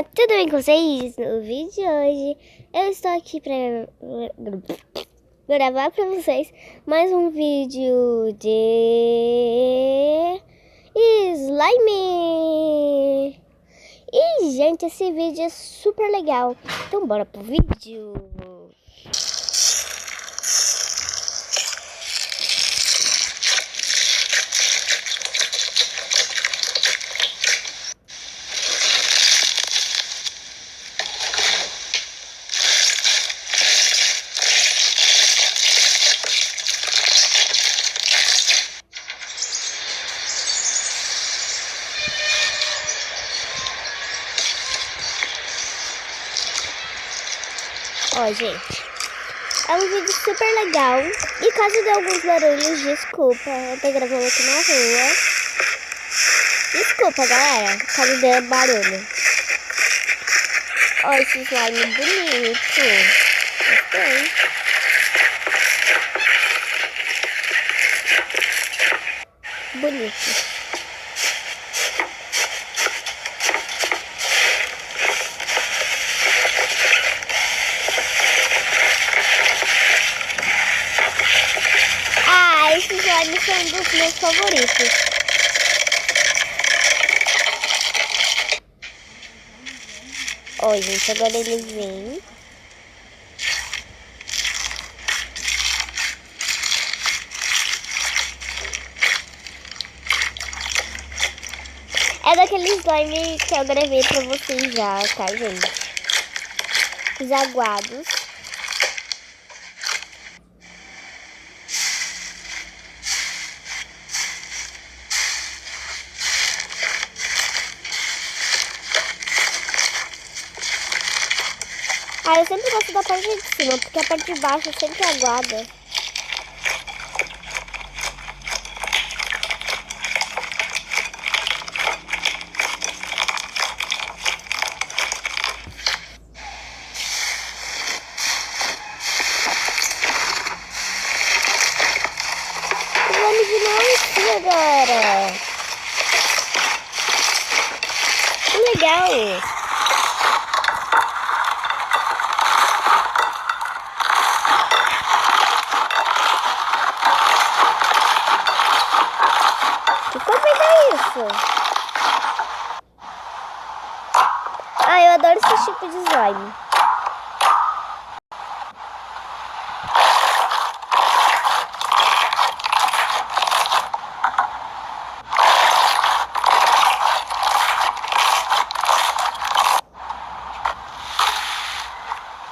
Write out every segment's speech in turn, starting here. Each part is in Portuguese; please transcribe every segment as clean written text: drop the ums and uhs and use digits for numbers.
Tudo bem com vocês? No vídeo de hoje eu estou aqui para gravar para vocês mais um vídeo de slime. E gente, esse vídeo é super legal. Então bora pro vídeo. Ó, gente, é um vídeo super legal. E caso dê alguns barulhos, desculpa, eu tô gravando aqui na rua. Desculpa, galera, caso dê barulho. Ó, esse slime bonito. Gostei. Bonito. Esses slimes são um dos meus favoritos. Ó, gente, agora ele vem. É daquele slime que eu gravei pra vocês já, tá, gente? Os aguados. Eu sempre gosto da parte de cima, porque a parte de baixo sempre aguada. Vamos de novo agora. Que legal! Como é isso? Eu adoro esse tipo de slime.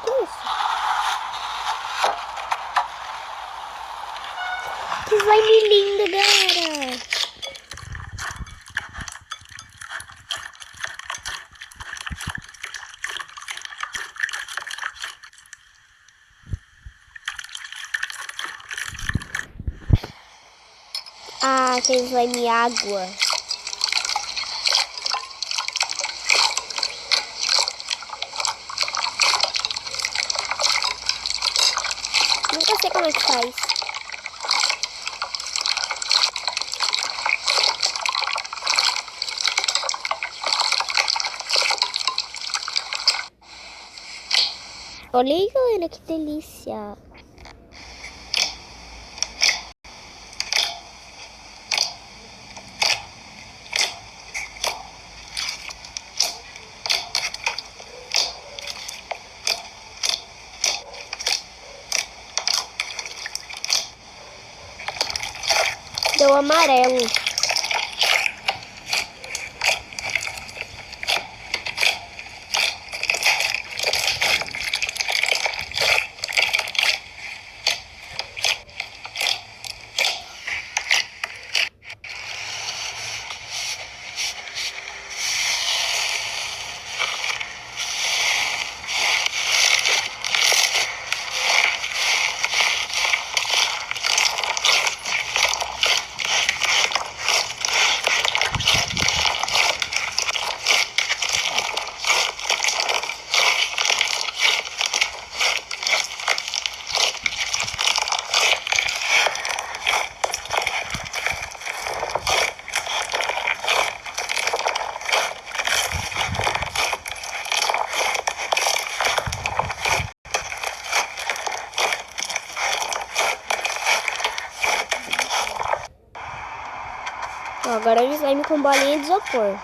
Que isso? Que slime lindo, galera! Aquele slime água. Nunca sei como é que faz. Olha aí, galera, que delícia. Deu amarelo. Agora o slime com bolinha de isopor.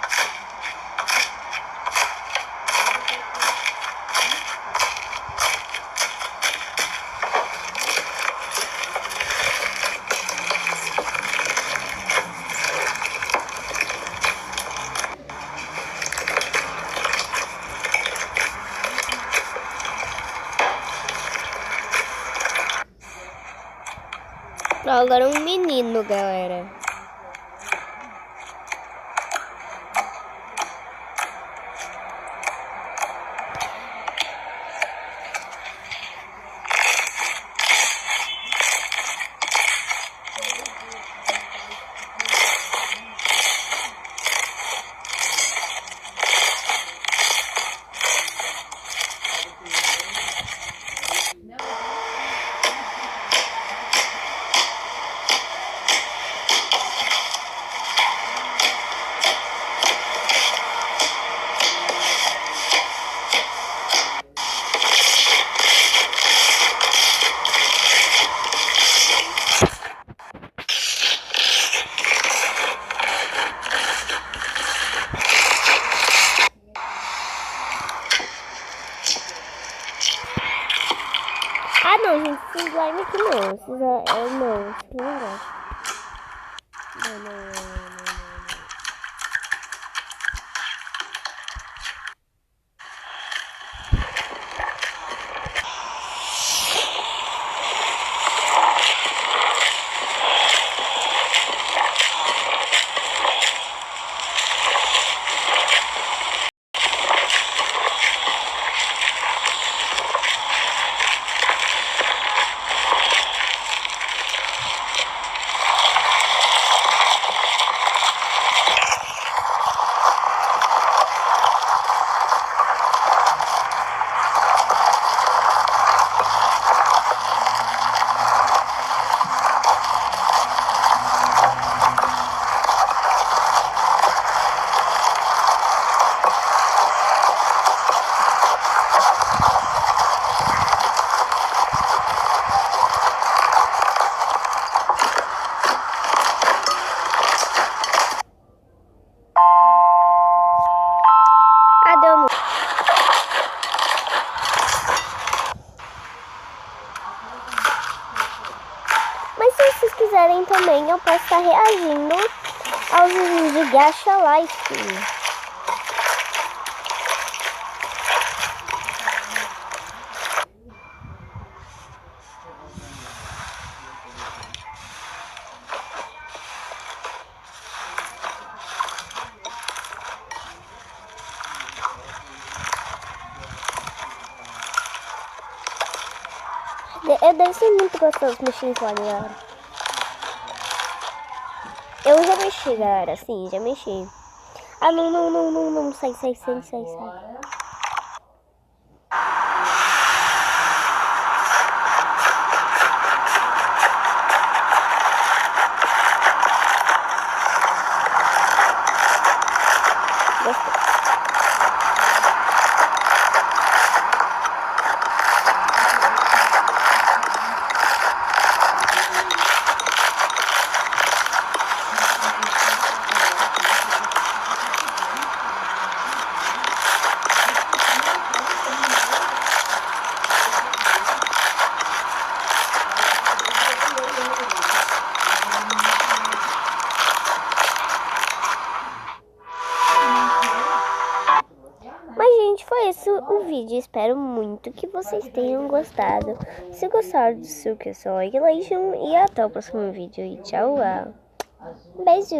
Agora um menino, galera. Ah, não, gente, esse slime aqui não. Não, esse não gosto. Não. Mas se vocês quiserem também, eu posso estar reagindo aos vídeos de Gacha Life. Deve ser muito gostoso mexer em slime, galera. Eu já mexi, galera. Sim, já mexi. Ah, não. Sai. Gostei. Mas, gente, foi esse o vídeo. Espero muito que vocês tenham gostado. Se gostaram do seu que só like e até o próximo vídeo. E tchau. Beijo.